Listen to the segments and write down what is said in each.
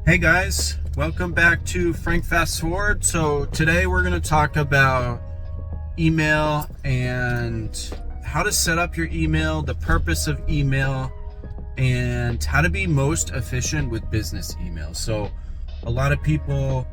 Hey guys, welcome back to Frank Fast Forward. So today we're going to talk about email and how to set up your email, the purpose of email, and how to be most efficient with business email. So a lot of people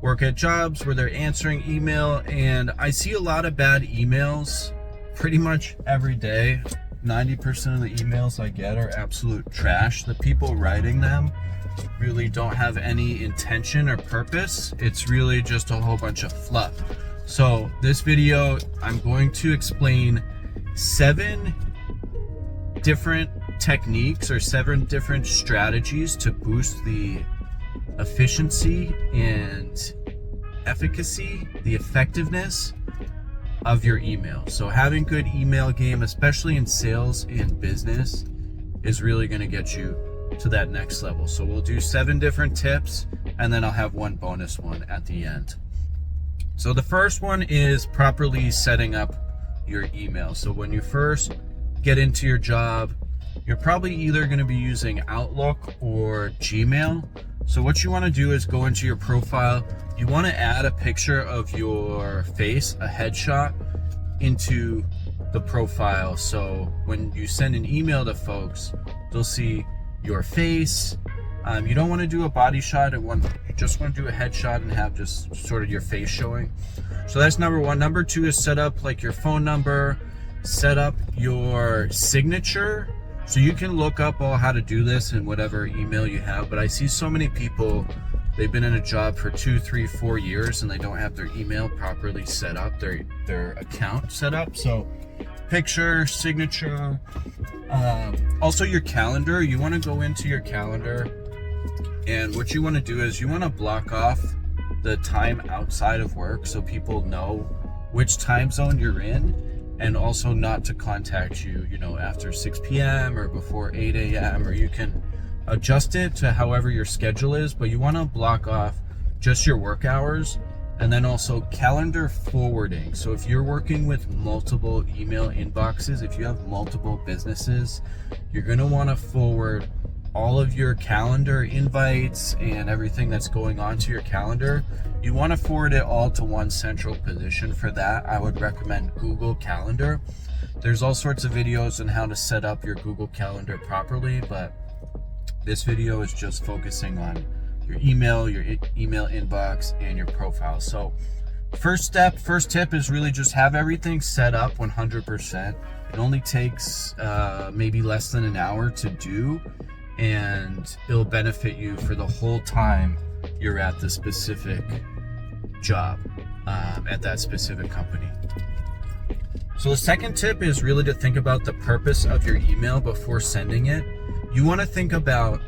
work at jobs where they're answering email, and I see a lot of bad emails pretty much every day. 90% of the emails I get are absolute trash. The people writing them really don't have any intention or purpose. It's really just a whole bunch of fluff. So this video, I'm going to explain 7 different techniques or 7 different strategies to boost the efficiency and efficacy, the effectiveness of your email. So having good email game, especially in sales and business, is really going to get you to that next level. So we'll do 7 different tips, and then I'll have one bonus one at the end. So the first one is properly setting up your email. So when you first get into your job, you're probably either going to be using Outlook or Gmail. So what you want to do is go into your profile. You want to add a picture of your face, a headshot, into the profile. So when you send an email to folks, they'll see your face. You don't want to do a body shot. You just want to do a headshot and have just sort of your face showing. So that's number 1. Number 2 is set up like your phone number, set up your signature. So you can look up all how to do this in whatever email you have. But I see so many people, they've been in a job for 2, 3, 4 years and they don't have their email properly set up, their account set up. So picture, signature, also your calendar. You want to go into your calendar, and what you want to do is you want to block off the time outside of work so people know which time zone you're in, and also not to contact you, after 6 p.m. or before 8 a.m. or you can adjust it to however your schedule is, but you want to block off just your work hours. And then also calendar forwarding. So if you're working with multiple email inboxes, if you have multiple businesses, you're going to want to forward all of your calendar invites and everything that's going on to your calendar. You want to forward it all to one central position. For that, I would recommend Google Calendar. There's all sorts of videos on how to set up your Google Calendar properly, but this video is just focusing on your email inbox, and your profile. So first tip is really just have everything set up 100%. It only takes maybe less than an hour to do, and it'll benefit you for the whole time you're at the specific job, at that specific company. So the second tip is really to think about the purpose of your email before sending it. You want to think about,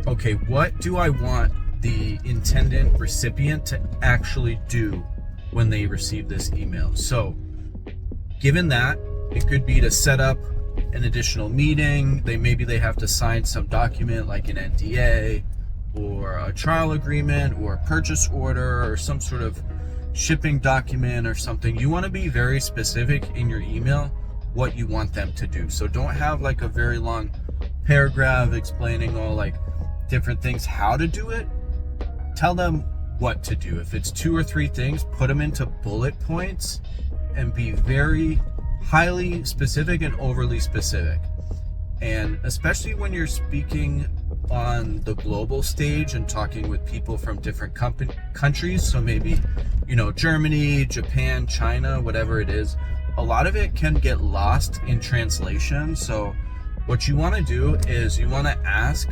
okay, what do I want the intended recipient to actually do when they receive this email? So given that, it could be to set up an additional meeting. Maybe they have to sign some document like an NDA or a trial agreement or a purchase order or some sort of shipping document or something. You want to be very specific in your email what you want them to do. So don't have like a very long paragraph explaining all like different things how to do it. Tell them what to do. If it's 2 or 3 things, put them into bullet points and be very highly specific and overly specific. And especially when you're speaking on the global stage and talking with people from different countries, so maybe, Germany, Japan, China, whatever it is, a lot of it can get lost in translation. So what you want to do is you want to ask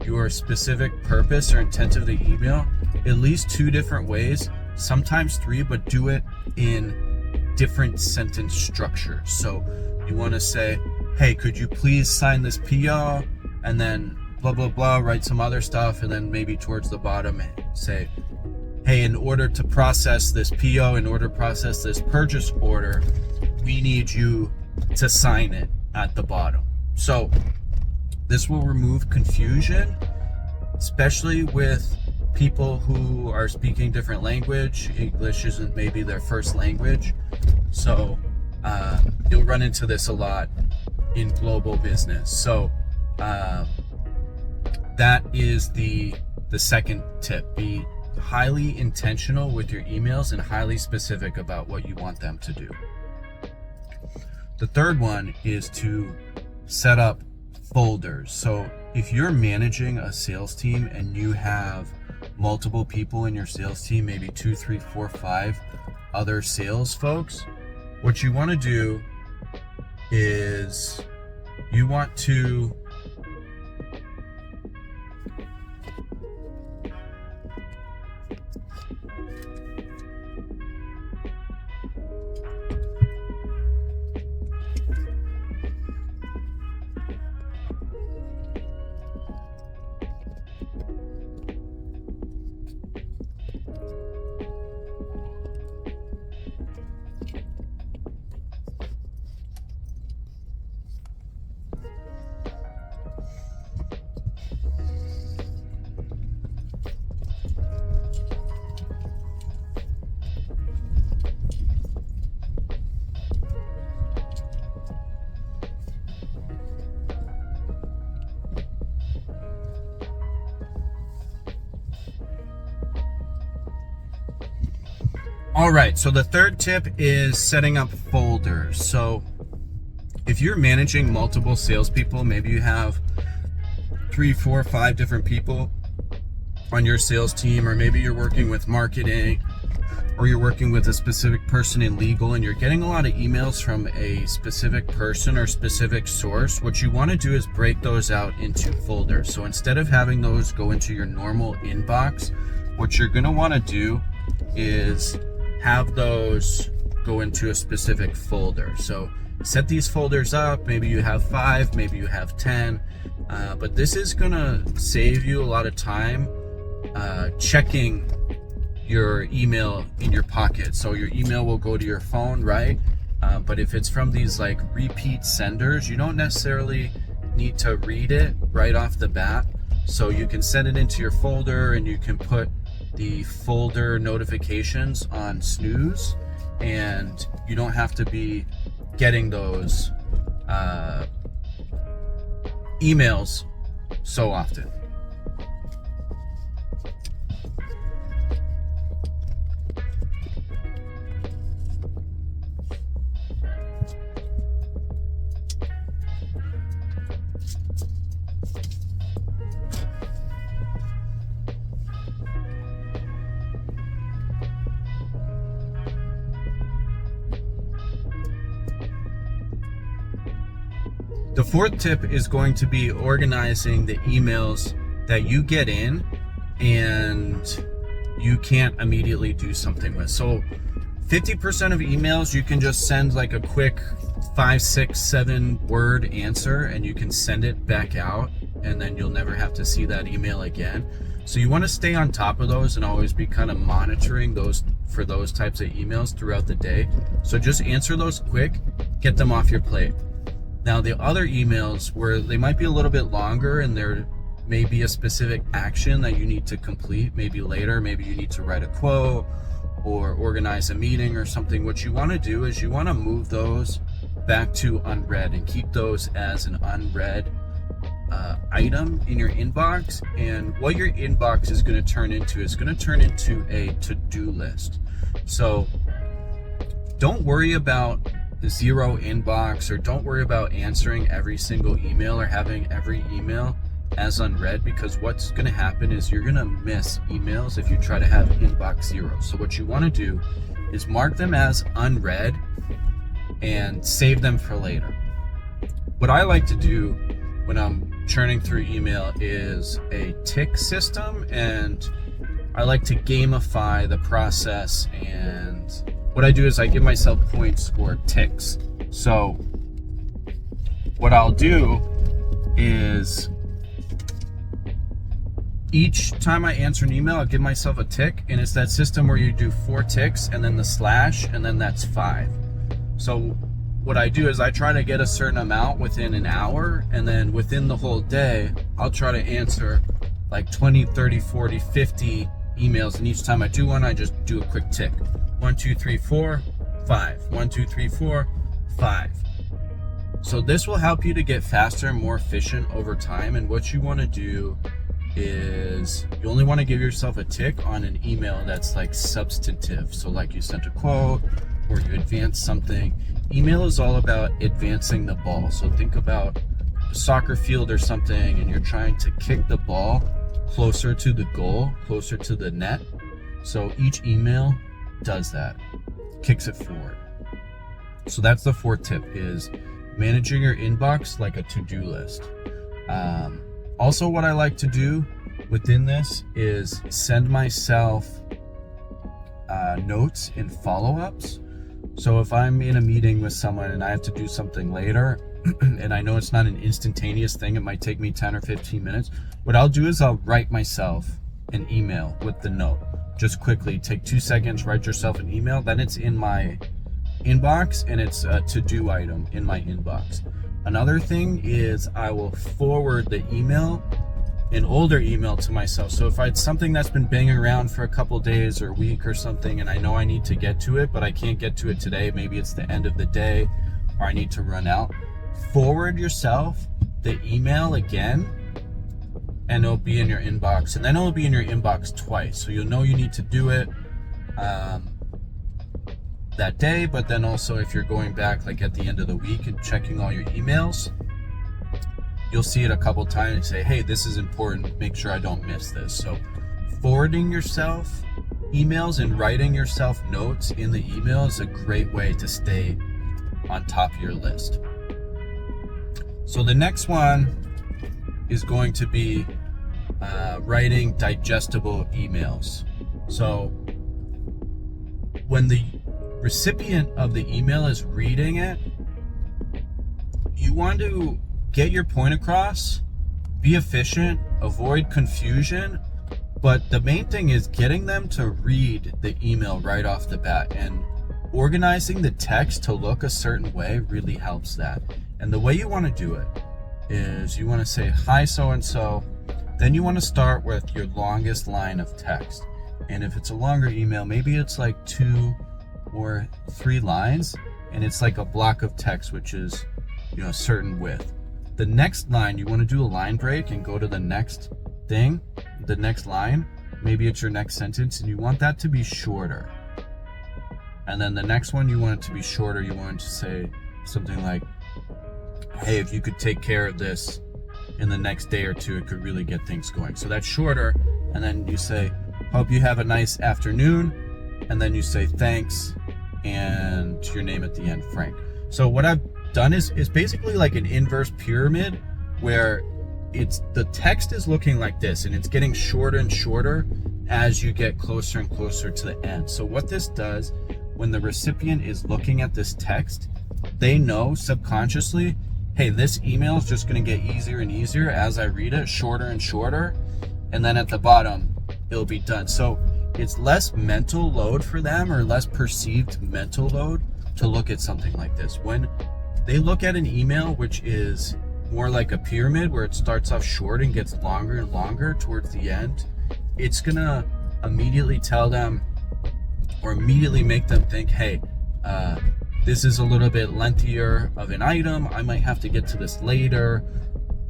your specific purpose or intent of the email at least 2 different ways, sometimes 3, but do it in different sentence structures. So you want to say, hey, could you please sign this PO, and then blah blah blah, write some other stuff, and then maybe towards the bottom say, hey, in order to process this PO, in order to process this purchase order, we need you to sign it at the bottom. So this will remove confusion, especially with people who are speaking different language. English isn't maybe their first language. So you'll run into this a lot in global business. So that is the the second tip. Be highly intentional with your emails and highly specific about what you want them to do. The third one is to set up folders. So if you're managing a sales team and you have multiple people in your sales team, maybe 2, 3, 4, 5 other sales folks, what you want to do is you want to All right, so the third tip is setting up folders. So if you're managing multiple salespeople, maybe you have 3, 4, 5 different people on your sales team, or maybe you're working with marketing, or you're working with a specific person in legal, and you're getting a lot of emails from a specific person or specific source. What you want to do is break those out into folders. So instead of having those go into your normal inbox, what you're going to want to do is have those go into a specific folder. So set these folders up. Maybe you have 5, maybe you have 10, but this is gonna save you a lot of time checking your email in your pocket. So your email will go to your phone, right? But if it's from these like repeat senders, you don't necessarily need to read it right off the bat. So you can send it into your folder, and you can put the folder notifications on snooze, and you don't have to be getting those emails so often. The fourth tip is going to be organizing the emails that you get in and you can't immediately do something with. So 50% of emails you can just send like a quick 5, 6, 7 word answer, and you can send it back out, and then you'll never have to see that email again. So you want to stay on top of those and always be kind of monitoring those for those types of emails throughout the day. So just answer those quick, get them off your plate. Now the other emails where they might be a little bit longer and there may be a specific action that you need to complete, maybe later, maybe you need to write a quote or organize a meeting or something. What you want to do is you want to move those back to unread and keep those as an unread item in your inbox. And what your inbox is going to turn into is going to turn into a to-do list. So don't worry about zero inbox, or don't worry about answering every single email or having every email as unread, because what's going to happen is you're going to miss emails if you try to have inbox 0. So what you want to do is mark them as unread and save them for later. What I like to do when I'm churning through email is a tick system, and I like to gamify the process. And what I do is I give myself points for ticks. So what I'll do is each time I answer an email, I'll give myself a tick, and it's that system where you do 4 ticks and then the slash, and then that's 5. So what I do is I try to get a certain amount within an hour, and then within the whole day, I'll try to answer like 20, 30, 40, 50 emails, and each time I do one, I just do a quick tick. 1, 2, 3, 4, 5. 1, 2, 3, 4, 5. So this will help you to get faster and more efficient over time. And what you want to do is you only want to give yourself a tick on an email that's like substantive. So like you sent a quote or you advanced something. Email is all about advancing the ball. So think about a soccer field or something and you're trying to kick the ball closer to the goal, closer to the net. So each email does that, kicks it forward. So that's the fourth tip, is managing your inbox like a to-do list. Also, what I like to do within this is send myself notes and follow-ups. So if I'm in a meeting with someone and I have to do something later, and I know it's not an instantaneous thing, it might take me 10 or 15 minutes, what I'll do is I'll write myself an email with the note. Just quickly take 2 seconds, write yourself an email, then it's in my inbox and it's a to-do item in my inbox. Another thing is I will forward the email, an older email, to myself. So if I had something that's been banging around for a couple days or a week or something and I know I need to get to it, but I can't get to it today, maybe it's the end of the day or I need to run out, forward yourself the email again and it'll be in your inbox, and then it'll be in your inbox twice. So you'll know you need to do it that day, but then also if you're going back like at the end of the week and checking all your emails, you'll see it a couple times and say, hey, this is important, make sure I don't miss this. So forwarding yourself emails and writing yourself notes in the email is a great way to stay on top of your list. So the next one is going to be writing digestible emails. So when the recipient of the email is reading it, you want to get your point across, be efficient, avoid confusion, but the main thing is getting them to read the email right off the bat, and organizing the text to look a certain way really helps that. And the way you want to do it is you want to say, hi so-and-so, then you want to start with your longest line of text. And if it's a longer email, maybe it's like 2 or 3 lines, and it's like a block of text, which is, you know, a certain width. The next line, you want to do a line break and go to the next thing, the next line, maybe it's your next sentence, and you want that to be shorter. And then the next one, you want it to be shorter. You want it to say something like, hey, if you could take care of this in the next day or two, it could really get things going. So that's shorter. And then you say, hope you have a nice afternoon. And then you say thanks and your name at the end, Frank. So what I've done is basically like an inverse pyramid, where it's the text is looking like this and it's getting shorter and shorter as you get closer and closer to the end. So what this does, when the recipient is looking at this text, they know subconsciously, hey, this email is just going to get easier and easier as I read it, shorter and shorter, and then at the bottom it'll be done. So it's less mental load for them, or less perceived mental load, to look at something like this. When they look at an email which is more like a pyramid, where it starts off short and gets longer and longer towards the end, it's gonna immediately tell them, or immediately make them think, hey, this is a little bit lengthier of an item, I might have to get to this later,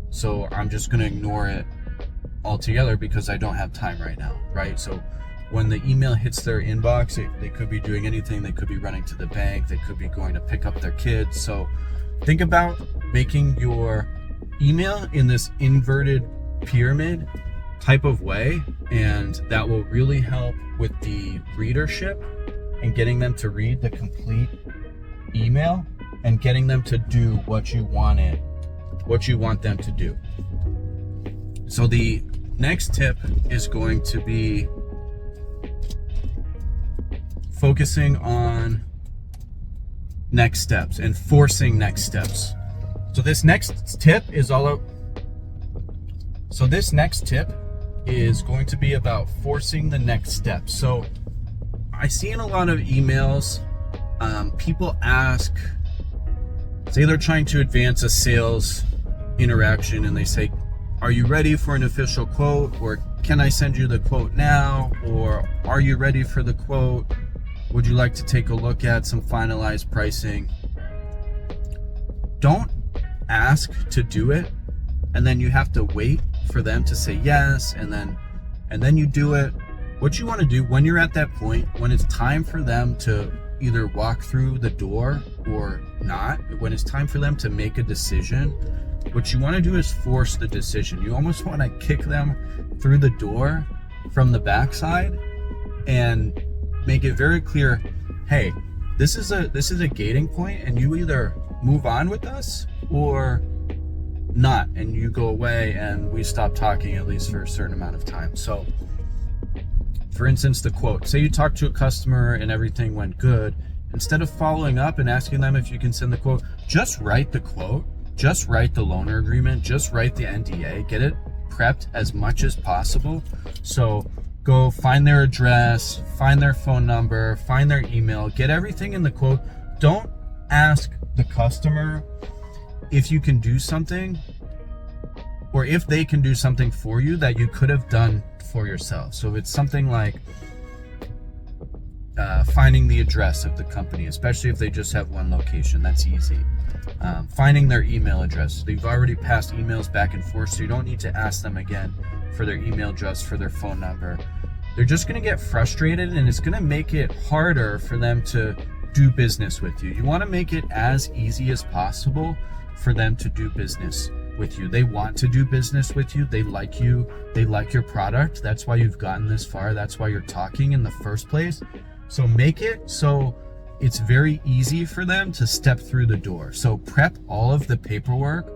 so I'm just gonna ignore it altogether because I don't have time right now, right? So when the email hits their inbox, they could be doing anything. They could be running to the bank, they could be going to pick up their kids. So think about making your email in this inverted pyramid type of way, and that will really help with the readership and getting them to read the complete email and getting them to do what you want them to do. So the next tip is going to be focusing on next steps and forcing next steps. So this next tip is going to be about forcing the next step. So I see in a lot of emails, people ask, say they're trying to advance a sales interaction, and they say, are you ready for an official quote? Or can I send you the quote now? Or are you ready for the quote? Would you like to take a look at some finalized pricing? Don't ask to do it, and then you have to wait for them to say yes, and then you do it. What you want to do when you're at that point, when it's time for them to either walk through the door or not, when it's time for them to make a decision, what you want to do is force the decision. You almost want to kick them through the door from the backside and make it very clear, hey, this is a gating point, and you either move on with us or not, and you go away and we stop talking, at least for a certain amount of time. So for instance, the quote, say you talk to a customer and everything went good. Instead of following up and asking them if you can send the quote, just write the quote, just write the loaner agreement, just write the NDA, get it prepped as much as possible. So go find their address, find their phone number, find their email, get everything in the quote. Don't ask the customer if you can do something, or if they can do something for you that you could have done for yourself. So if it's something like finding the address of the company, especially if they just have one location, that's easy. Finding their email address. They've already passed emails back and forth, so you don't need to ask them again for their email address, for their phone number. They're just going to get frustrated, and it's going to make it harder for them to do business with you. You want to make it as easy as possible for them to do business with you. They want to do business with you. They like you. They like your product. That's why you've gotten this far. That's why you're talking in the first place. So make it so it's very easy for them to step through the door. So prep all of the paperwork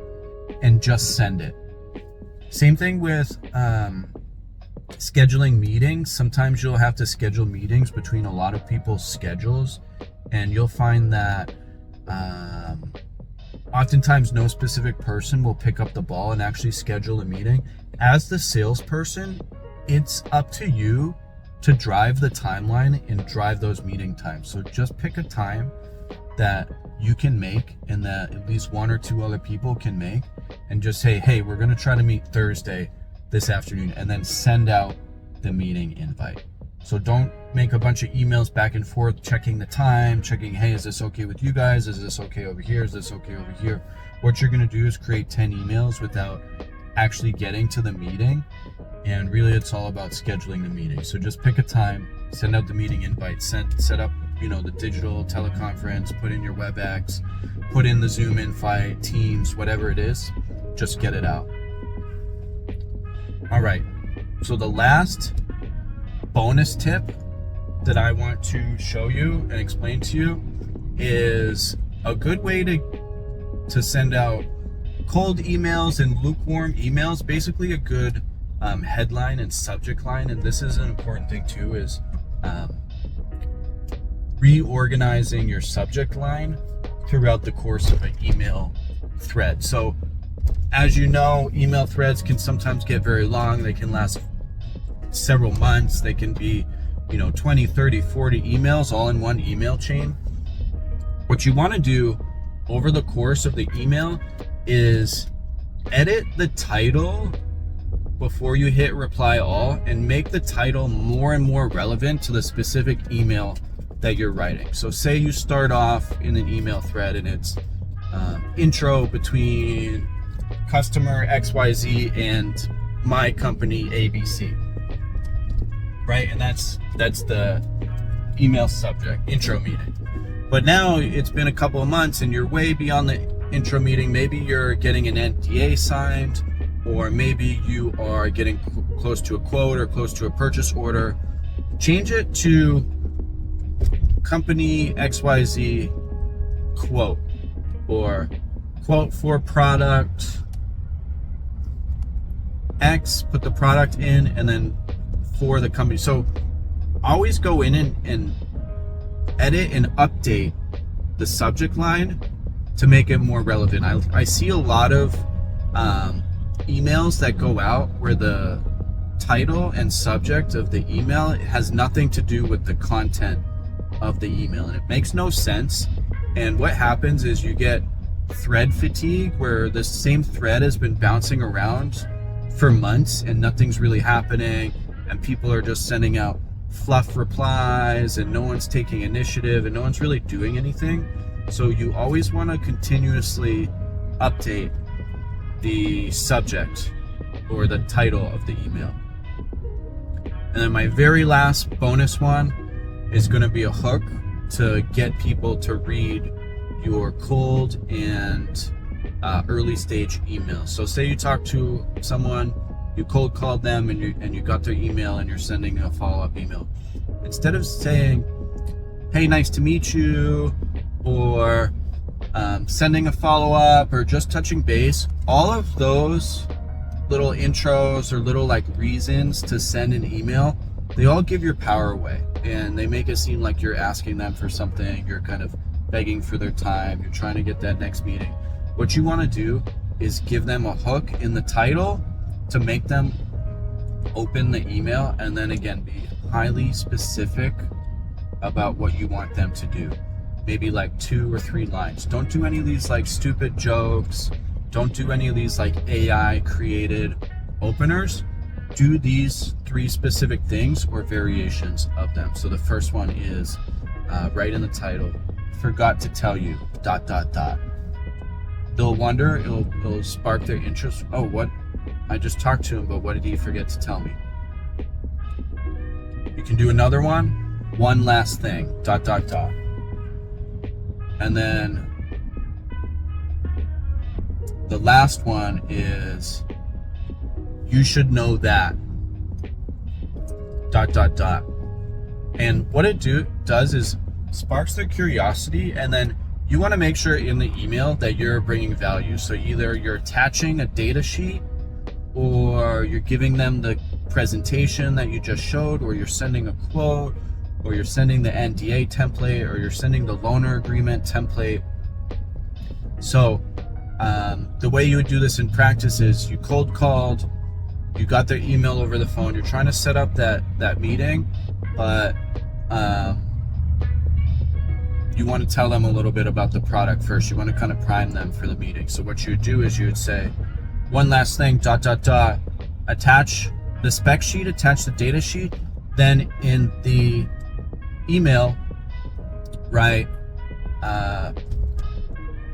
and just send it. Same thing with scheduling meetings. Sometimes you'll have to schedule meetings between a lot of people's schedules, and you'll find that oftentimes no specific person will pick up the ball and actually schedule a meeting. As the salesperson, it's up to you to drive the timeline and drive those meeting times. So just pick a time that you can make and that at least one or two other people can make, and just say, hey, we're going to try to meet Thursday this afternoon, and then send out the meeting invite. So don't make a bunch of emails back and forth, checking the time, checking, hey, is this okay with you guys? Is this okay over here? Is this okay over here? What you're going to do is create 10 emails without actually getting to the meeting. And really, it's all about scheduling the meeting. So just pick a time, send out the meeting invite, set up, the digital teleconference, put in your WebEx, put in the Zoom invite, Teams, whatever it is, just get it out. All right. So the last bonus tip that I want to show you and explain to you is a good way to send out cold emails and lukewarm emails. Basically a good headline and subject line, and this is an important thing too, is reorganizing your subject line throughout the course of an email thread. So as you know, email threads can sometimes get very long. They can last several months. They can be 20, 30, 40 emails all in one email chain. What you want to do over the course of the email is edit the title before you hit reply all, and make the title more and more relevant to the specific email that you're writing. So say you start off in an email thread and it's intro between customer XYZ and my company ABC, right? And that's the email subject, intro meeting. But now it's been a couple of months and you're way beyond the intro meeting. Maybe you're getting an NDA signed, or maybe you are getting close to a quote or close to a purchase order. Change it to company XYZ quote, or quote for product X, put the product in, and then for the company. So always go in and edit and update the subject line to make it more relevant. I see a lot of emails that go out where the title and subject of the email has nothing to do with the content of the email, and it makes no sense. And what happens is you get thread fatigue, where the same thread has been bouncing around for months and nothing's really happening, and people are just sending out fluff replies and no one's taking initiative and no one's really doing anything. So you always want to continuously update the subject or the title of the email. And then my very last bonus one is going to be a hook to get people to read your cold and early stage emails. So say you talk to someone, you cold called them, and you got their email, and you're sending a follow-up email. Instead of saying, hey, nice to meet you, or sending a follow-up, or just touching base, all of those little intros or little like reasons to send an email, they all give your power away, and they make it seem like you're asking them for something, you're kind of begging for their time, you're trying to get that next meeting. What you want to do is give them a hook in the title to make them open the email, and then again be highly specific about what you want them to do. Maybe like 2 or 3 lines. Don't do any of these like stupid jokes. Don't do any of these like AI created openers. Do these 3 specific things or variations of them. So the first one is right in the title, forgot to tell you, ... They'll wonder, it'll spark their interest. Oh, what? I just talked to him, but what did he forget to tell me? You can do another one last thing, ... And then the last one is, you should know that ... And what it does is sparks their curiosity, and then you want to make sure in the email that you're bringing value. So either you're attaching a data sheet, or you're giving them the presentation that you just showed, or you're sending a quote, or you're sending the NDA template, or you're sending the loaner agreement template. So the way you would do this in practice is you cold called, you got their email over the phone, you're trying to set up that meeting, but you want to tell them a little bit about the product first. You want to kind of prime them for the meeting. So what you would do is you would say, one last thing, ... attach the spec sheet, attach the data sheet. Then in the email, write,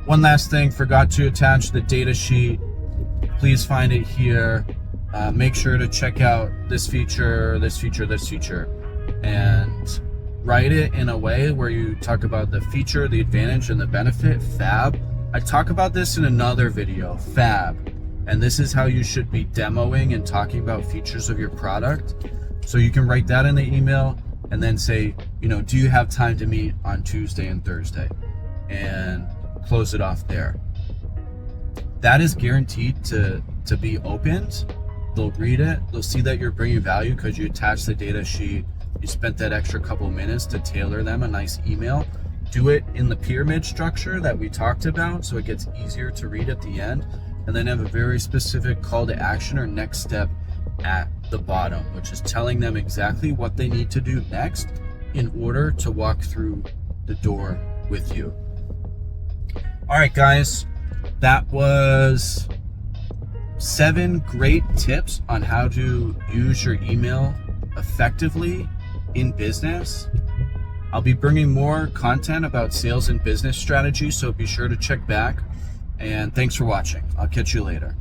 one last thing, forgot to attach the data sheet. Please find it here. Make sure to check out this feature, this feature, this feature. And write it in a way where you talk about the feature, the advantage, and the benefit. Fab. I talk about this in another video. Fab. And this is how you should be demoing and talking about features of your product. So you can write that in the email, and then say, do you have time to meet on Tuesday and Thursday? And close it off there. That is guaranteed to be opened. They'll read it. They'll see that you're bringing value because you attached the data sheet. You spent that extra couple minutes to tailor them a nice email. Do it in the pyramid structure that we talked about, so it gets easier to read at the end. And then have a very specific call to action or next step at the bottom, which is telling them exactly what they need to do next in order to walk through the door with you. All right, guys, that was 7 great tips on how to use your email effectively in business. I'll be bringing more content about sales and business strategy, so be sure to check back. And thanks for watching. I'll catch you later.